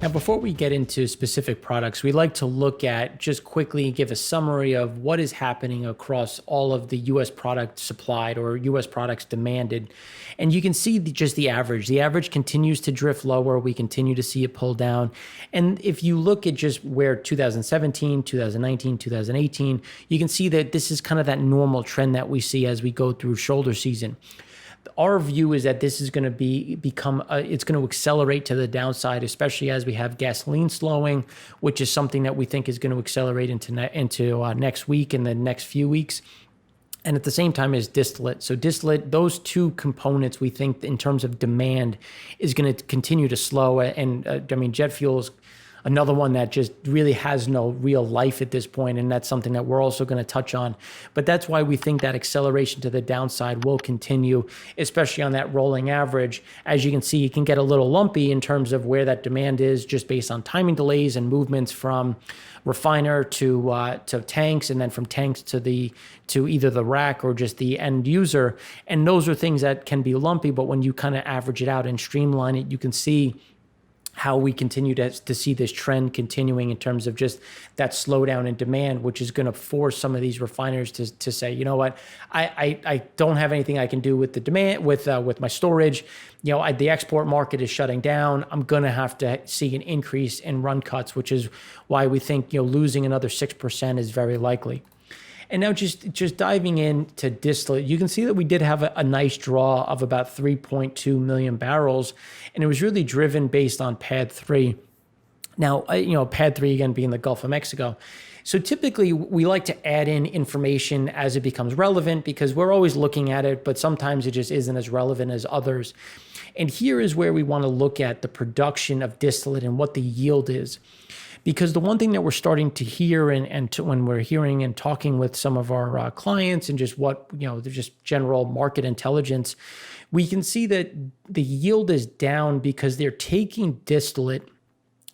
Now, before we get into specific products, we like to look at just quickly give a summary of what is happening across all of the U.S. products supplied or U.S. products demanded. And you can see just the average. The average continues to drift lower. We continue to see it pull down. And if you look at just where 2017, 2019, 2018, you can see that this is kind of that normal trend that we see as we go through shoulder season. Our view is that this is going to it's going to accelerate to the downside, especially as we have gasoline slowing, which is something that we think is going to accelerate into next week and the next few weeks. And at the same time is distillate. So distillate, those two components we think in terms of demand is going to continue to slow. And jet fuel is another one that just really has no real life at this point, and that's something that we're also going to touch on. But that's why we think that acceleration to the downside will continue, especially on that rolling average. As you can see, it can get a little lumpy in terms of where that demand is just based on timing delays and movements from refiner to tanks, and then from tanks to either the rack or just the end user. And those are things that can be lumpy, but when you kind of average it out and streamline it, you can see how we continue to see this trend continuing in terms of just that slowdown in demand, which is going to force some of these refiners to say, you know what, I don't have anything I can do with the demand, with my storage. The export market is shutting down. I'm going to have to see an increase in run cuts, which is why we think losing another 6% is very likely. And now just diving into distillate, you can see that we did have a nice draw of about 3.2 million barrels, and it was really driven based on Pad 3. Now, Pad 3 again being the Gulf of Mexico. So typically we like to add in information as it becomes relevant because we're always looking at it, but sometimes it just isn't as relevant as others. And here is where we want to look at the production of distillate and what the yield is. Because the one thing that we're starting to hear when we're hearing and talking with some of our clients and just just general market intelligence, we can see that the yield is down because they're taking distillate,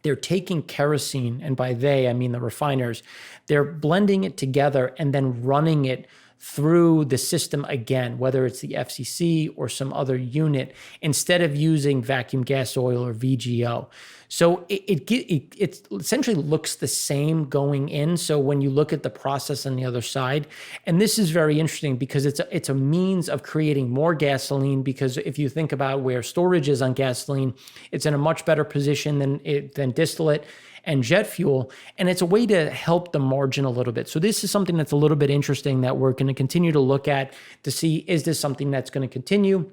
they're taking kerosene, and by they, I mean the refiners, they're blending it together and then running it through the system again, whether it's the FCC or some other unit, instead of using vacuum gas oil or VGO. So it essentially looks the same going in. So when you look at the process on the other side, and this is very interesting because it's a means of creating more gasoline, because if you think about where storage is on gasoline, it's in a much better position than distillate and jet fuel, and it's a way to help the margin a little bit. So this is something that's a little bit interesting that we're going to continue to look at to see, is this something that's going to continue?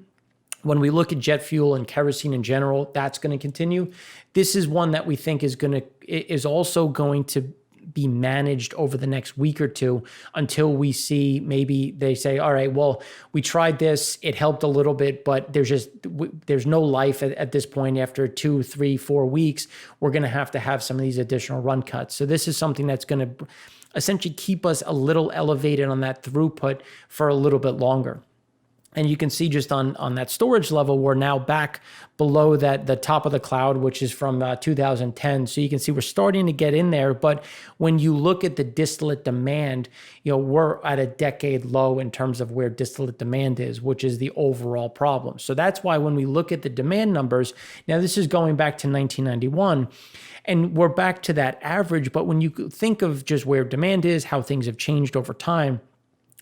When we look at jet fuel and kerosene in general, that's going to continue. This is one that we think is also going to be managed over the next week or two until we see, maybe they say, all right, well, we tried this, it helped a little bit, but there's no life at this point. After 2, 3, 4 weeks, we're going to have some of these additional run cuts. So this is something that's going to essentially keep us a little elevated on that throughput for a little bit longer. And you can see just on that storage level, we're now back below the top of the cloud, which is from 2010. So you can see we're starting to get in there. But when you look at the distillate demand, we're at a decade low in terms of where distillate demand is, which is the overall problem. So that's why when we look at the demand numbers, now this is going back to 1991, and we're back to that average. But when you think of just where demand is, how things have changed over time,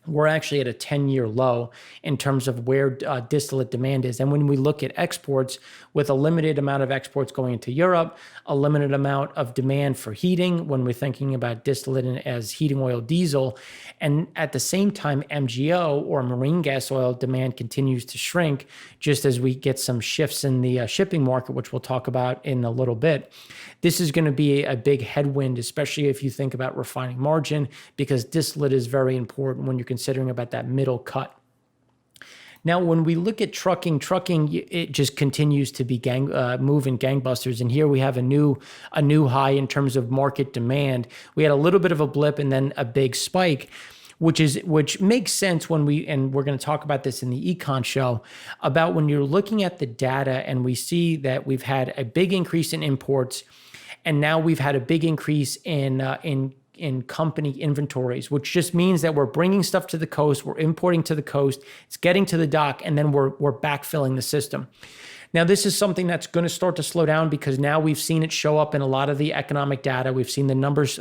we're actually at a 10-year low in terms of where distillate demand is. And when we look at exports, with a limited amount of exports going into Europe, a limited amount of demand for heating, when we're thinking about distillate as heating oil, diesel, and at the same time, MGO or marine gas oil demand continues to shrink, just as we get some shifts in the shipping market, which we'll talk about in a little bit. This is going to be a big headwind, especially if you think about refining margin, because distillate is very important when you're considering about that middle cut. Now, when we look at trucking, it just continues to be moving gangbusters. And here we have a new high in terms of market demand. We had a little bit of a blip and then a big spike, which makes sense and we're going to talk about this in the econ show, about when you're looking at the data and we see that we've had a big increase in imports, and now we've had a big increase in company inventories, which just means that we're bringing stuff to the coast, we're importing to the coast, it's getting to the dock, and then we're backfilling the system. Now, this is something that's going to start to slow down because now we've seen it show up in a lot of the economic data. We've seen the numbers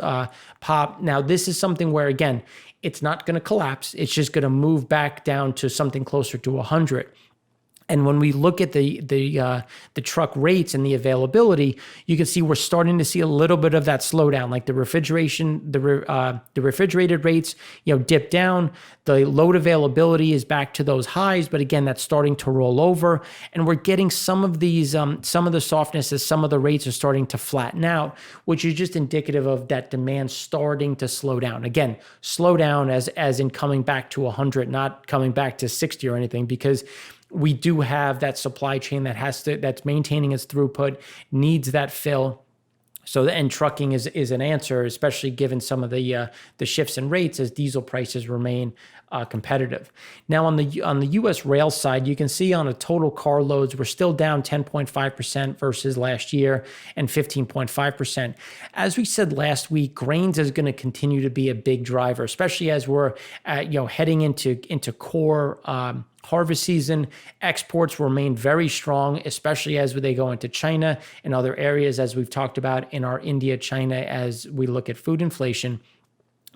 pop. Now, this is something where, again, it's not going to collapse. It's just going to move back down to something closer to 100. And when we look at the truck rates and the availability, you can see we're starting to see a little bit of that slowdown, like the refrigerated rates, dip down. The load availability is back to those highs, but again, that's starting to roll over, and we're getting some of these, some of the softness as some of the rates are starting to flatten out, which is just indicative of that demand starting to slow down. Again, slow down as in coming back to 100, not coming back to 60 or anything, because we do have that supply chain that's maintaining its throughput, needs that fill. So, and trucking is an answer, especially given some of the shifts in rates as diesel prices remain competitive. Now, on the U.S. rail side, you can see on a total car loads, we're still down 10.5% versus last year and 15.5%. As we said last week, grains is going to continue to be a big driver, especially as we're heading into core harvest season. Exports remain very strong, especially as they go into China and other areas, as we've talked about in our India, China, as we look at food inflation.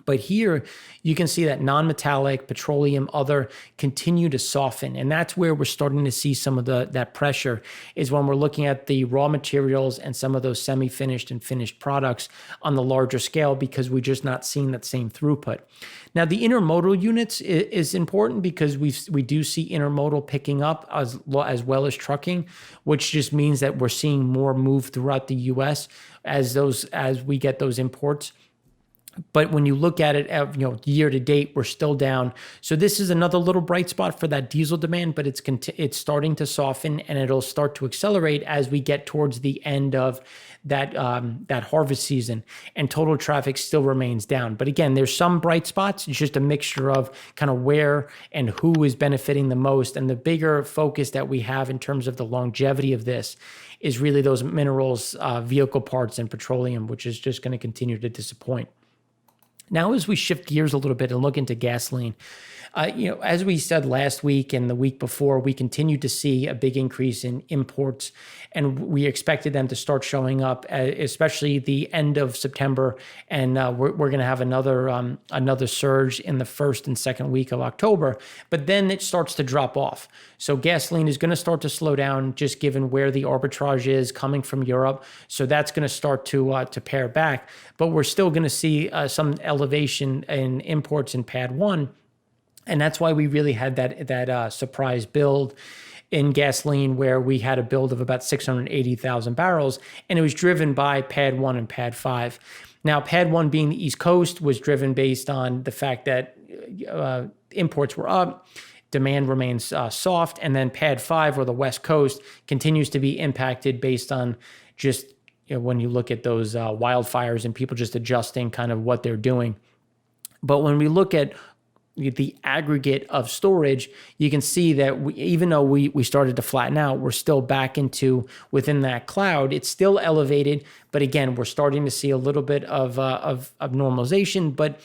But here you can see that non-metallic, petroleum, other continue to soften. And that's where we're starting to see some of that pressure, is when we're looking at the raw materials and some of those semi-finished and finished products on the larger scale, because we're just not seeing that same throughput. Now, the intermodal units is important because we do see intermodal picking up as well as trucking, which just means that we're seeing more move throughout the U.S. as we get those imports. But when you look at it, year to date, we're still down. So this is another little bright spot for that diesel demand, but it's starting to soften, and it'll start to accelerate as we get towards the end of that harvest season, and total traffic still remains down. But again, there's some bright spots. It's just a mixture of kind of where and who is benefiting the most. And the bigger focus that we have in terms of the longevity of this is really those minerals, vehicle parts, and petroleum, which is just going to continue to disappoint. Now, as we shift gears a little bit and look into gasoline, as we said last week and the week before, we continued to see a big increase in imports, and we expected them to start showing up, especially the end of September. And we're going to have another surge in the first and second week of October, but then it starts to drop off. So gasoline is going to start to slow down, just given where the arbitrage is coming from Europe. So that's going to start to pare back, but we're still going to see some elevation in imports in PADD 1. And that's why we really had that surprise build in gasoline, where we had a build of about 680,000 barrels, and it was driven by PADD 1 and PADD 5. Now, PADD 1 being the East Coast was driven based on the fact that imports were up, demand remains soft, and then PADD 5, or the West Coast, continues to be impacted based on just when you look at those wildfires and people just adjusting kind of what they're doing. But when we look at the aggregate of storage, you can see that even though we started to flatten out, we're still back into within that cloud. It's still elevated, but again, we're starting to see a little bit of normalization. But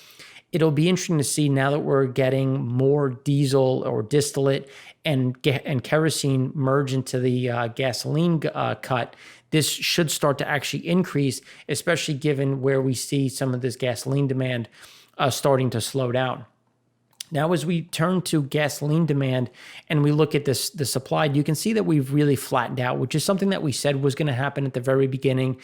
it'll be interesting to see, now that we're getting more diesel or distillate and kerosene merge into the gasoline cut. This should start to actually increase, especially given where we see some of this gasoline demand starting to slow down. Now, as we turn to gasoline demand and we look at the supply, you can see that we've really flattened out, which is something that we said was going to happen at the very beginning.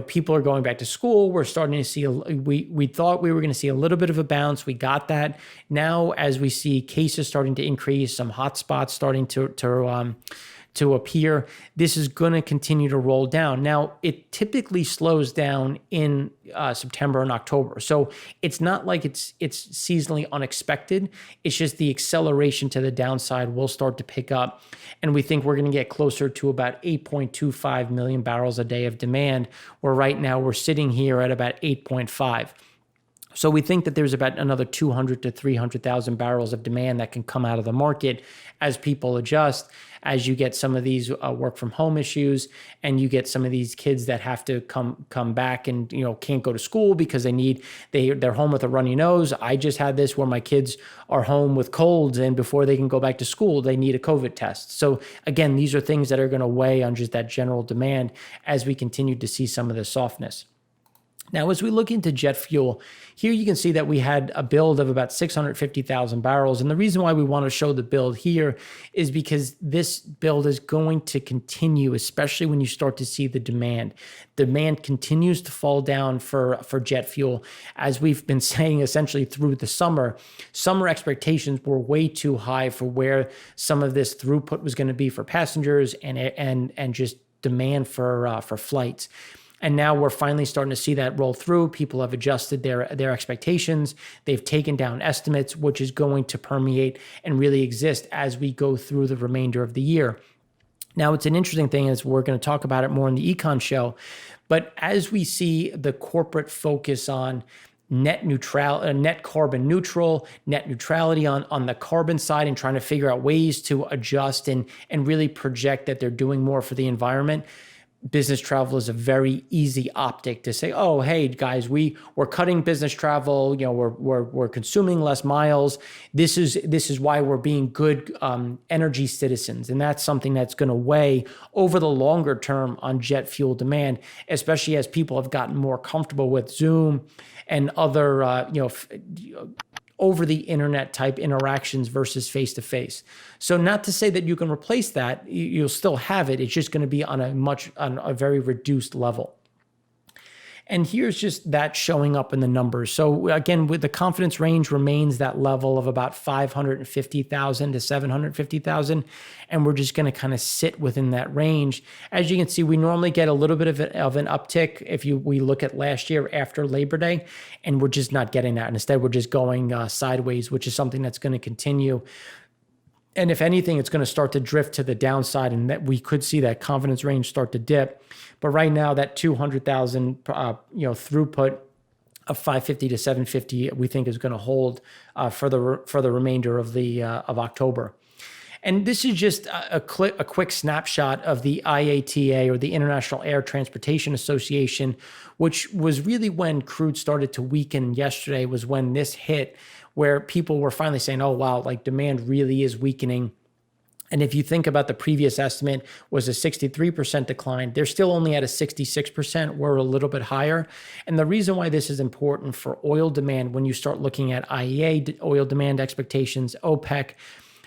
People are going back to school. We're starting to see, we thought we were going to see a little bit of a bounce. We got that. Now, as we see cases starting to increase, some hotspots starting to appear, this is going to continue to roll down. Now, it typically slows down in September and October. So it's not like it's seasonally unexpected. It's just the acceleration to the downside will start to pick up. And we think we're going to get closer to about 8.25 million barrels a day of demand, where right now we're sitting here at about 8.5. So we think that there's about another 200 to 300,000 barrels of demand that can come out of the market as people adjust, as you get some of these work from home issues, and you get some of these kids that have to come back and can't go to school because they're home with a runny nose. I just had this where my kids are home with colds, and before they can go back to school, they need a COVID test. So again, these are things that are going to weigh on just that general demand as we continue to see some of the softness. Now, as we look into jet fuel, here you can see that we had a build of about 650,000 barrels. And the reason why we want to show the build here is because this build is going to continue, especially when you start to see the demand. Demand continues to fall down for jet fuel. As we've been saying essentially through the summer expectations were way too high for where some of this throughput was going to be for passengers and just demand for flights. And now we're finally starting to see that roll through. People have adjusted their expectations. They've taken down estimates, which is going to permeate and really exist as we go through the remainder of the year. Now, it's an interesting thing, as we're going to talk about it more in the Econ show, but as we see the corporate focus on net carbon neutral, net neutrality on the carbon side, and trying to figure out ways to adjust and really project that they're doing more for the environment, business travel is a very easy optic to say, oh, hey guys, we're cutting business travel. We're consuming less miles. This is why we're being good energy citizens, and that's something that's going to weigh over the longer term on jet fuel demand, especially as people have gotten more comfortable with Zoom and other over the internet type interactions versus face-to-face. So not to say that you can replace that, you'll still have it. It's just going to be on a very reduced level. And here's just that showing up in the numbers. So again, with the confidence range remains that level of about 550,000 to 750,000. And we're just going to kind of sit within that range. As you can see, we normally get a little bit of an uptick if we look at last year after Labor Day, and we're just not getting that. Instead, we're just going sideways, which is something that's going to continue. And if anything, it's going to start to drift to the downside, and that we could see that confidence range start to dip. But right now, that 200,000 throughput of 550 to 750, we think is going to hold for the remainder of October. And this is just a quick snapshot of the IATA, or the International Air Transportation Association, which was really when crude started to weaken yesterday, was when this hit, where people were finally saying, oh, wow, like demand really is weakening. And if you think about the previous estimate was a 63% decline, they're still only at a 66%. We're a little bit higher. And the reason why this is important for oil demand, when you start looking at IEA oil demand expectations, OPEC,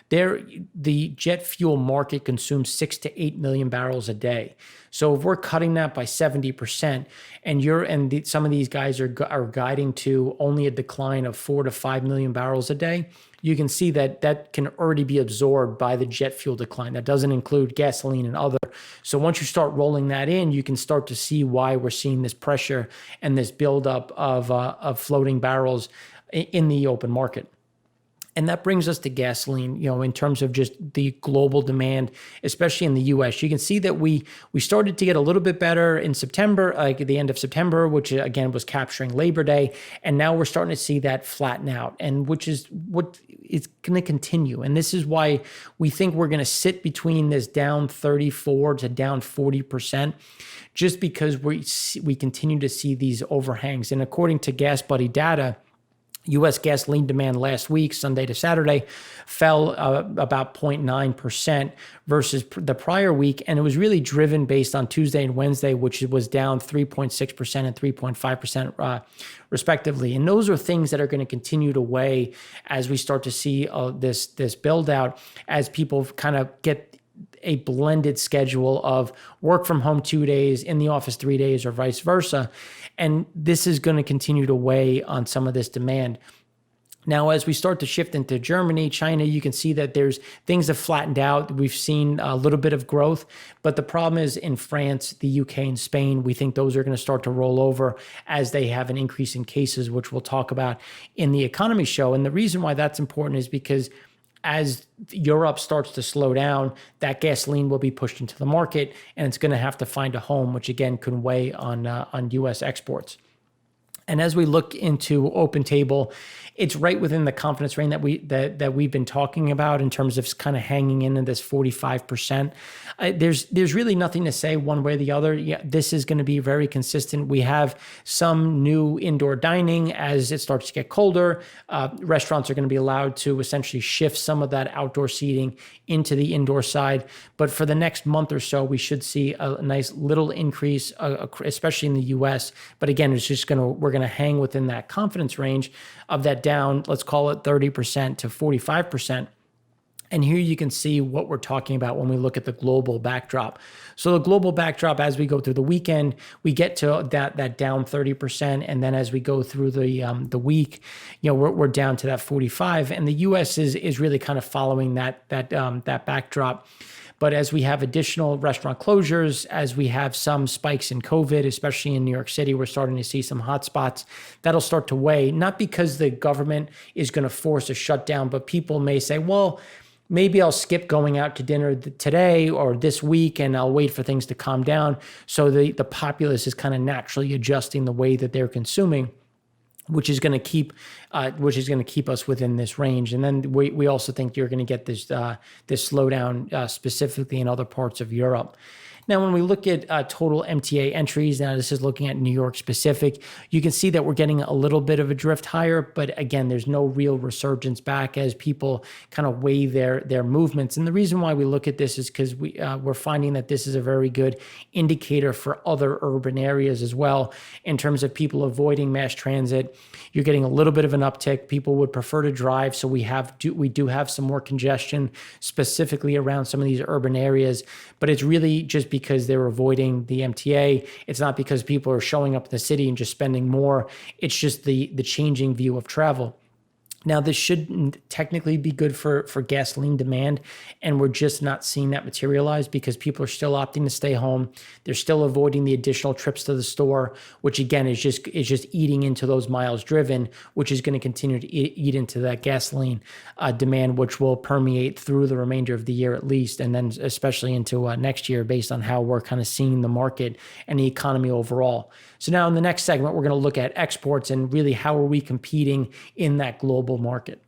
the jet fuel market consumes 6 to 8 million barrels a day. So if we're cutting that by 70%, and some of these guys are guiding to only a decline of 4 to 5 million barrels a day, you can see that can already be absorbed by the jet fuel decline. That doesn't include gasoline and other. So once you start rolling that in, you can start to see why we're seeing this pressure and this buildup of floating barrels in the open market. And that brings us to gasoline, in terms of just the global demand, especially in the U.S. You can see that we started to get a little bit better in September, like at the end of September, which again was capturing Labor Day. And now we're starting to see that flatten out, and which is what is going to continue. And this is why we think we're going to sit between this down 34 to down 40%, just because we continue to see these overhangs. And according to Gas Buddy data, U.S. gasoline demand last week, Sunday to Saturday, fell about 0.9% versus the prior week. And it was really driven based on Tuesday and Wednesday, which was down 3.6% and 3.5% respectively. And those are things that are going to continue to weigh as we start to see this build out, as people kind of get a blended schedule of work from home 2 days, in the office 3 days, or vice versa. And this is going to continue to weigh on some of this demand. Now, as we start to shift into Germany, China, you can see that things have flattened out. We've seen a little bit of growth, but the problem is in France, the UK, and Spain, we think those are going to start to roll over as they have an increase in cases, which we'll talk about in the economy show. And the reason why that's important is because as Europe starts to slow down, that gasoline will be pushed into the market, and it's going to have to find a home, which again can weigh on U.S. exports. And as we look into open table, it's right within the confidence range that we've been talking about in terms of kind of hanging in this 45%. There's really nothing to say one way or the other. Yeah, this is going to be very consistent. We have some new indoor dining as it starts to get colder. Restaurants are going to be allowed to essentially shift some of that outdoor seating into the indoor side. But for the next month or so, we should see a nice little increase, especially in the U.S. But again, we're going to hang within that confidence range of that down, let's call it 30% to 45%. And here you can see what we're talking about when we look at the global backdrop. So the global backdrop, as we go through the weekend, we get to that down 30%, and then as we go through the week, we're down to that 45. And the U.S. is really kind of following that backdrop. But as we have additional restaurant closures, as we have some spikes in COVID, especially in New York City, we're starting to see some hotspots. That'll start to weigh, not because the government is going to force a shutdown, but people may say, well, maybe I'll skip going out to dinner today or this week, and I'll wait for things to calm down. So the populace is kind of naturally adjusting the way that they're consuming, which is going to keep us within this range. And then we also think you're going to get this slowdown specifically in other parts of Europe. Now, when we look at total MTA entries, now this is looking at New York specific, you can see that we're getting a little bit of a drift higher, but again, there's no real resurgence back as people kind of weigh their movements. And the reason why we look at this is because we're finding that this is a very good indicator for other urban areas as well. In terms of people avoiding mass transit, you're getting a little bit of an uptick. People would prefer to drive, so we do have some more congestion specifically around some of these urban areas, but it's really just because they're avoiding the MTA. It's not because people are showing up in the city and just spending more. It's just the changing view of travel. Now, this should technically be good for gasoline demand, and we're just not seeing that materialize because people are still opting to stay home. They're still avoiding the additional trips to the store, which again is just eating into those miles driven, which is going to continue to eat into that gasoline demand, which will permeate through the remainder of the year at least, and then especially into next year based on how we're kind of seeing the market and the economy overall. So now in the next segment, we're going to look at exports and really how are we competing in that global market.